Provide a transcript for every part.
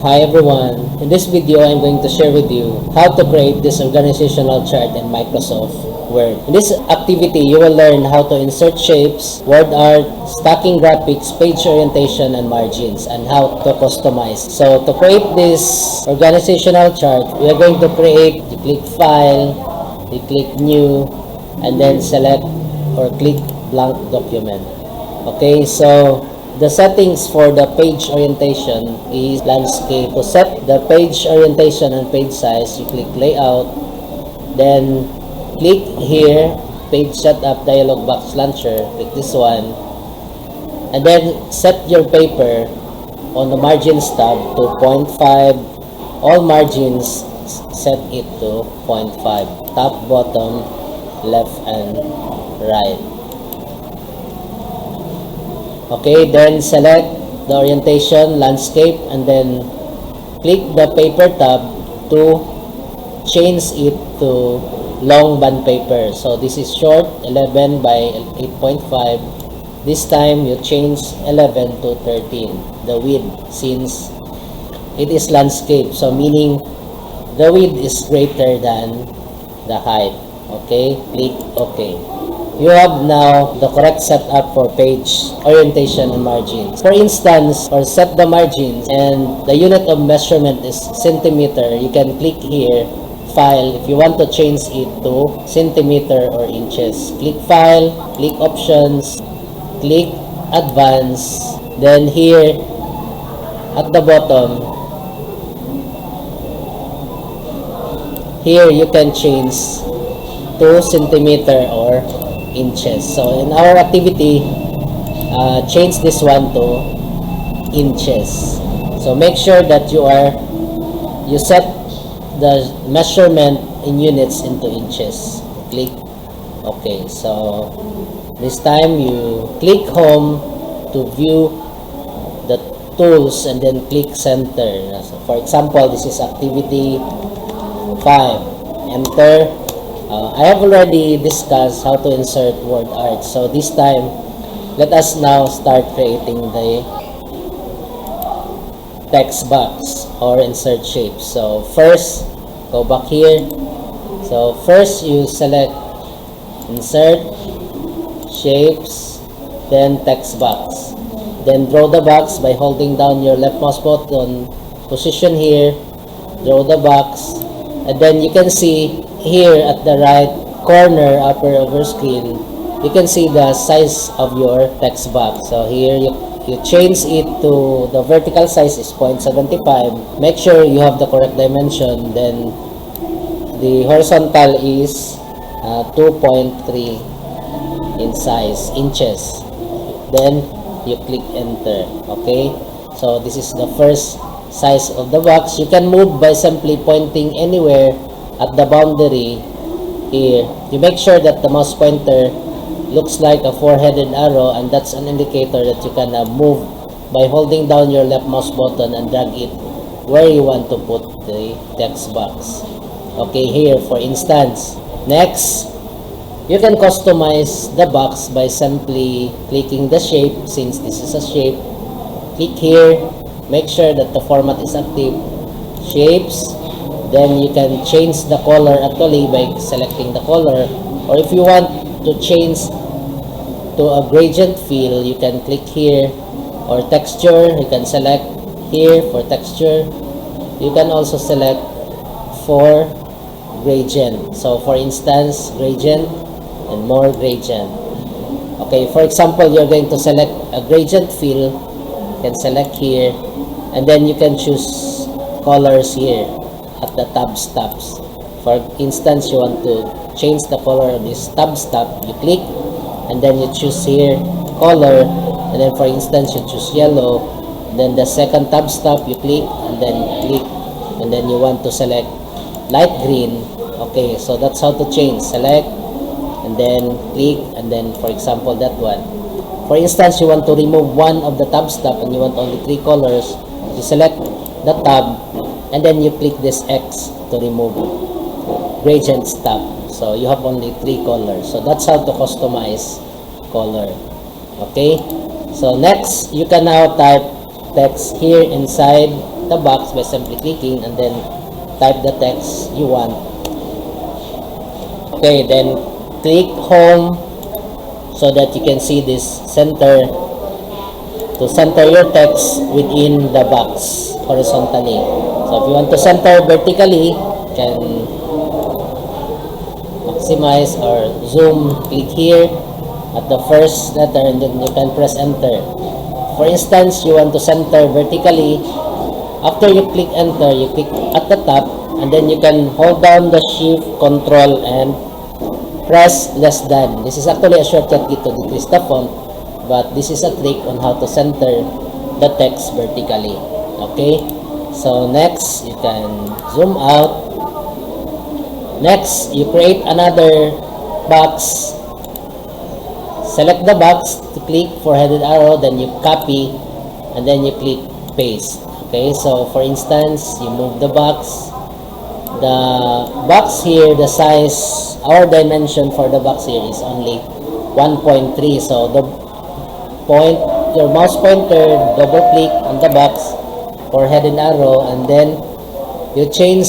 Hi everyone, in this video I'm going to share with you how to create this organizational chart in Microsoft Word. In this activity, you will learn how to insert shapes, word art, stacking graphics, page orientation, and margins, and how to customize. So to create this organizational chart, we are going to create, you click File, you click New, and then select or click Blank Document. Okay, so the settings for the page orientation is landscape. To set the page orientation and page size, you click layout, then click here, page setup dialog box launcher, click this one, and then set your paper on the margins tab to 0.5. All margins, set it to 0.5, top, bottom, left, and right. Okay, then select the orientation, landscape, and then click the paper tab to change it to long band paper. So this is short, 11 by 8.5. This time you change 11 to 13, the width, since it is landscape. So meaning the width is greater than the height. Okay, click OK. You have now the correct setup for page orientation and margins. For instance, or set the margins and the unit of measurement is centimeter, you can click here, File. If you want to change it to centimeter or inches, click File, click Options, click Advanced, then here at the bottom, here you can change to centimeter or inches. So in our activity, change this one to inches. So make sure that you set the measurement in units into inches. Click OK. So this time you click home to view the tools and then click center. So for example, this is activity 5. Enter. I have already discussed how to insert word art. So this time, let us now start creating the text box or insert shapes. So first, go back here. So first you select insert, shapes, then text box. Then draw the box by holding down your left mouse button, position here, draw the box, and then you can see here at the right corner upper of your screen, you can see the size of your text box. So here you change it to the vertical size is 0.75. Make sure you have the correct dimension. Then the horizontal is 2.3 in size, inches. Then you click enter. Okay, so this is the first size of the box. You can move by simply pointing anywhere at the boundary here. You make sure that the mouse pointer looks like a four-headed arrow, and that's an indicator that you can move by holding down your left mouse button and drag it where you want to put the text box. Okay, here for instance. Next, you can customize the box by simply clicking the shape. Since this is a shape, click here, make sure that the format is active, shapes. Then you can change the color actually by selecting the color, or if you want to change to a gradient fill, you can click here, or texture, you can select here for texture. You can also select for gradient. So for instance, gradient and more gradient. Okay, for example, you're going to select a gradient fill, you can select here, and then you can choose colors here at the tabs. For instance, you want to change the color of this tabs tab, you click and then you choose here color, and then for instance you choose yellow. Then the second tabs tab, you click and then you want to select light green. Okay, so that's how to change. Select and then click, and then for example that one. For instance, you want to remove one of the tabs tab and you want only 3 colors, you select the tab and then you click this X to remove gradients tab. So you have only 3 colors. So that's how to customize color. Okay, so next you can now type text here inside the box by simply clicking and then type the text you want. Okay, then click home so that you can see this center to center your text within the box horizontally. So if you want to center vertically, you can maximize or zoom, click here at the first letter and then you can press enter. For instance, you want to center vertically. After you click enter, you click at the top and then you can hold down the shift, control and press less than. This is actually a shortcut key to decrease the font, but this is a trick on how to center the text vertically. Okay, so next you can zoom out. Next, you create another box. Select the box to click four-headed arrow, then you copy and then you click paste. Okay, so for instance, you move the box. The box here, the size, our dimension for the box here is only 1.3. So the point, your mouse pointer, double click on the box, four-headed arrow, and then you change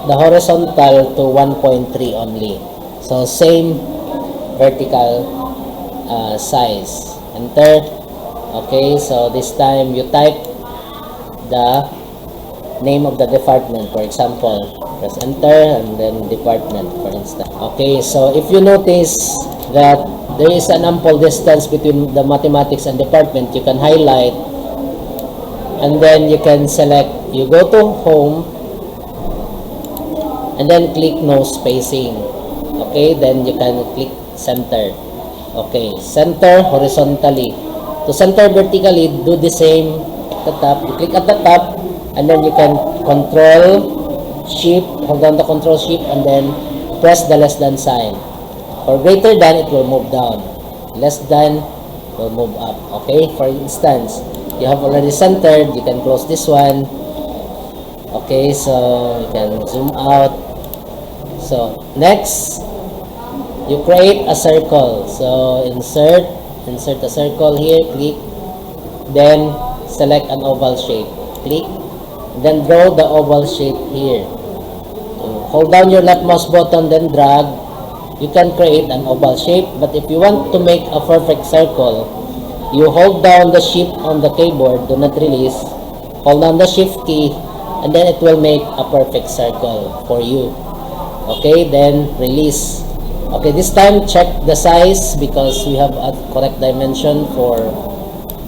the horizontal to 1.3 only. So same vertical size. Enter. Okay, so this time you type the name of the department. For example, press enter and then department, for instance. Okay, so if you notice that there is an ample distance between the mathematics and department, you can highlight and then you can select, you go to home and then click no spacing. Okay, then you can click center. Okay, center horizontally. To center vertically, do the same at the top. You click at the top and then you can control shift, hold down the control shift and then press the less than sign. For greater than, it will move down. Less than will move up. Okay, for instance, you have already centered, you can close this one. Okay, so you can zoom out. So next, you create a circle. So insert a circle here, click, then select an oval shape, click, then draw the oval shape here. So hold down your left mouse button, then drag. You can create an oval shape, but if you want to make a perfect circle, you hold down the shift on the keyboard, do not release, hold down the shift key, and then it will make a perfect circle for you. Okay, then release. Okay, this time check the size because we have a correct dimension for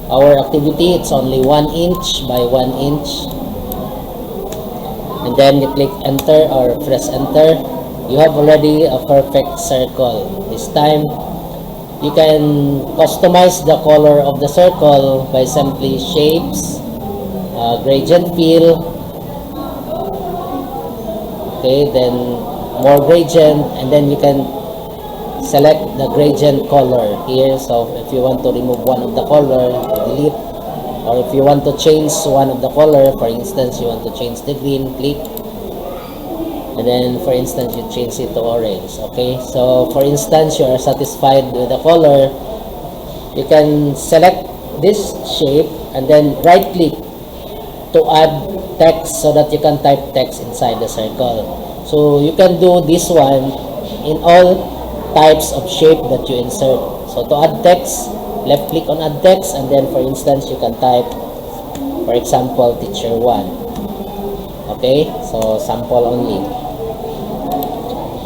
our activity. It's only 1 inch by 1 inch. And then you click enter or press enter. You have already a perfect circle. This time, you can customize the color of the circle by simply shapes, gradient fill. Okay, then more gradient, and then you can select the gradient color here. So if you want to remove one of the color, delete, or if you want to change one of the color, for instance you want to change the green, click, and then for instance you change it to orange. Okay, so for instance you are satisfied with the color, you can select this shape and then right click to add text so that you can type text inside the circle. So you can do this one in all types of shape that you insert. So to add text, left click on add text, and then for instance you can type, for example, teacher 1. Okay, so sample only.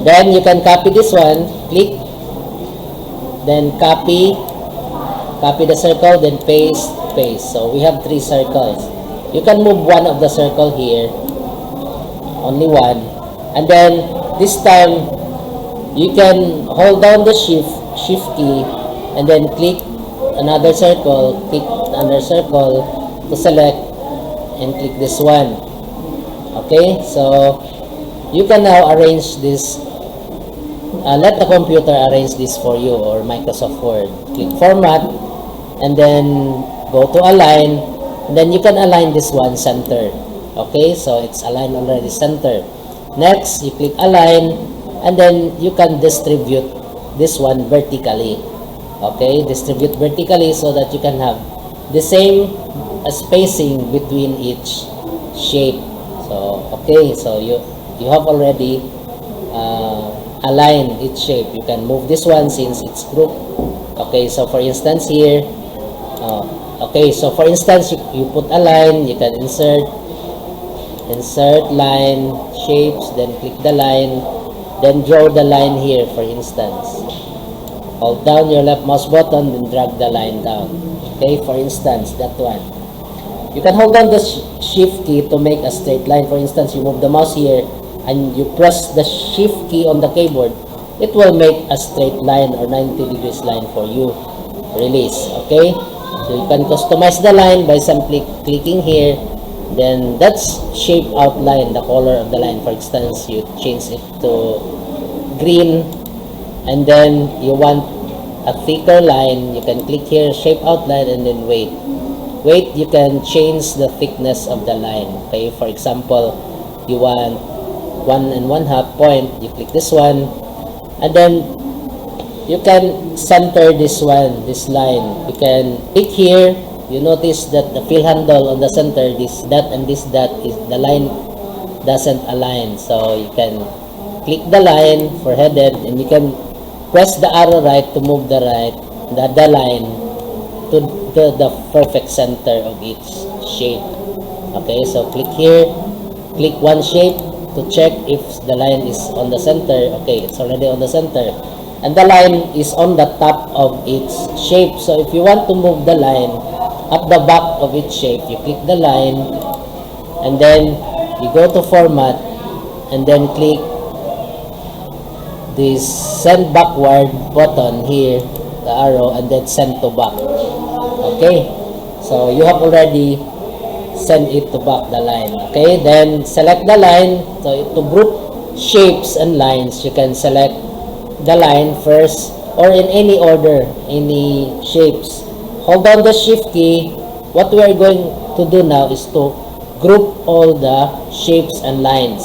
Then you can copy this one, click, then copy the circle, then paste. So we have 3 circles. You can move one of the circle here, only one, and then this time you can hold down the shift key and then click another circle, click another circle to select and click this one. Okay, so you can now arrange this, let the computer arrange this for you, or Microsoft Word. Click format and then go to align, and then you can align this one center. Okay, so it's aligned already center. Next, you click align, and then you can distribute this one vertically. Okay, distribute vertically so that you can have the same a spacing between each shape. So okay, so you have already align each shape. You can move this one since it's group. Okay, so for instance here, okay, so for instance you put a line, you can insert line shapes, then click the line, then draw the line here. For instance, hold down your left mouse button, then drag the line down. Okay, for instance, that one. You can hold down the shift key to make a straight line. For instance, you move the mouse here and you press the shift key on the keyboard, it will make a straight line or 90 degrees line for you. Release. Okay, so you can customize the line by simply clicking here, then that's shape outline, the color of the line. For instance, you change it to green, and then you want a thicker line, you can click here, shape outline, and then wait, you can change the thickness of the line. Okay, for example, you want 1 1/2 point, you click this one, and then you can center this one, this line. You can click here, you notice that the fill handle on the center, this dot and this dot, is the line doesn't align. So you can click the line for headed, and you can press the arrow right to move the line to the perfect center of each shape. Okay, so click here, click one shape to check if the line is on the center. Okay, it's already on the center, and the line is on the top of each shape. So if you want to move the line at the back of each shape, you click the line, and then you go to format, and then click this send backward button here, the arrow, and then send to back. Okay, so you have already send it to back the line. Okay, then select the line. So to group shapes and lines, you can select the line first, or in any order, any shapes. Hold down the shift key. What we are going to do now is to group all the shapes and lines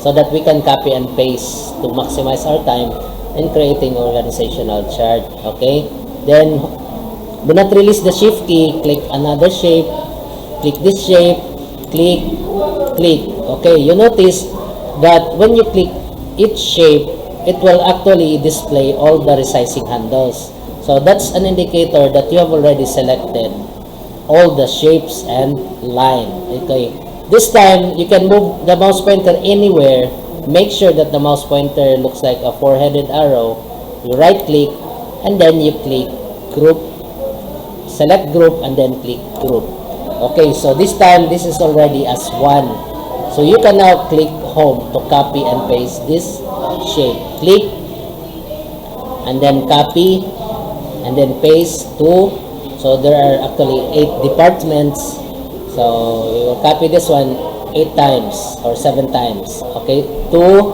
so that we can copy and paste to maximize our time in creating organizational chart. Okay, then do not release the shift key, click another shape, click this shape, click. Okay, you notice that when you click each shape, it will actually display all the resizing handles. So that's an indicator that you have already selected all the shapes and line. Okay, this time you can move the mouse pointer anywhere. Make sure that the mouse pointer looks like a four-headed arrow. You right click, and then you click group, select group, and then click group. Okay, so this time this is already as one. So you can now click home to copy and paste this shape. Click, and then copy, and then paste to. So there are actually 8 departments. So we will copy this one 8 times or 7 times. Okay, 2,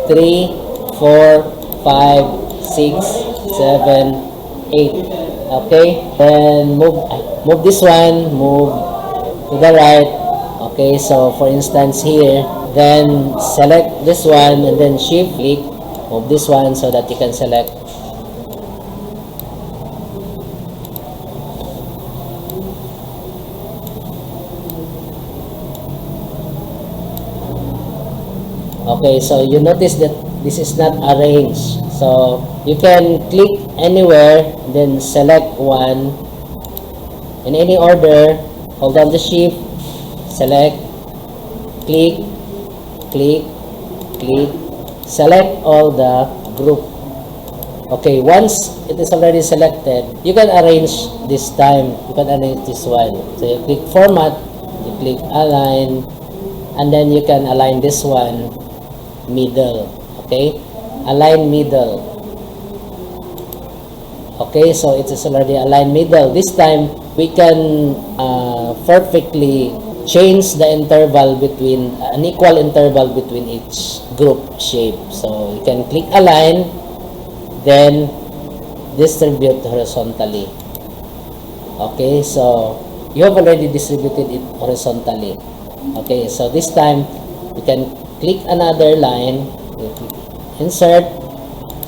3, 4, 5, 6, 7, 8. Okay, then move this one, move to the right. Okay, so for instance here, then select this one, and then shift click, move this one so that you can select. Okay, so you notice that this is not arranged. So you can click anywhere, then select one in any order, hold down the shift, select, click, select all the group. Okay, once it is already selected, you can arrange this time. You can arrange this one. So you click format, you click align, and then you can align this one middle. Okay, align middle. Okay, so it is already aligned middle. This time we can perfectly change the interval between an equal interval between each group shape. So you can click align, then distribute horizontally. Okay, so you have already distributed it horizontally. Okay, so this time you can click another line, insert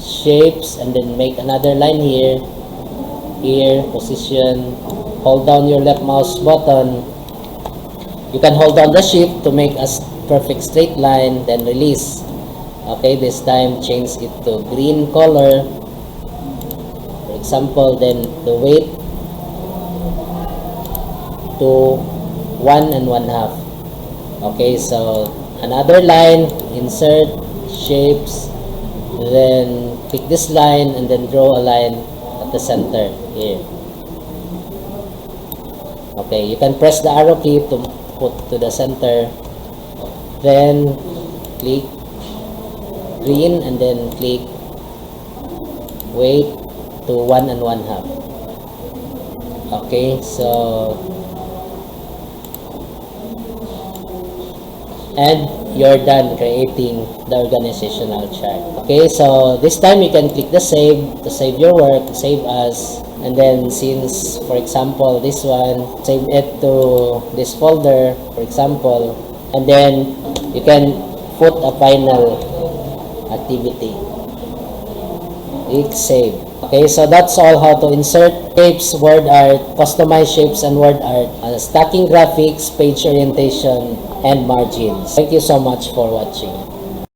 shapes, and then make another line here, position, hold down your left mouse button. You can hold down the shift to make a perfect straight line, then release. Okay, this time change it to green color. For example, then the weight to 1 1/2. Okay, so another line, insert, shapes, then pick this line and then draw a line at the center here. Okay, you can press the arrow key to put to the center, then click green and then click weight to 1 1/2. Okay, so and you're done creating the organizational chart. Okay, so this time you can click the save to save your work, save as, and then since, for example, this one, save it to this folder, for example, and then you can put a final activity. Click save. Okay, so that's all how to insert shapes, wordArt, customize shapes and wordArt, stacking graphics, page orientation, and margins. Thank you so much for watching.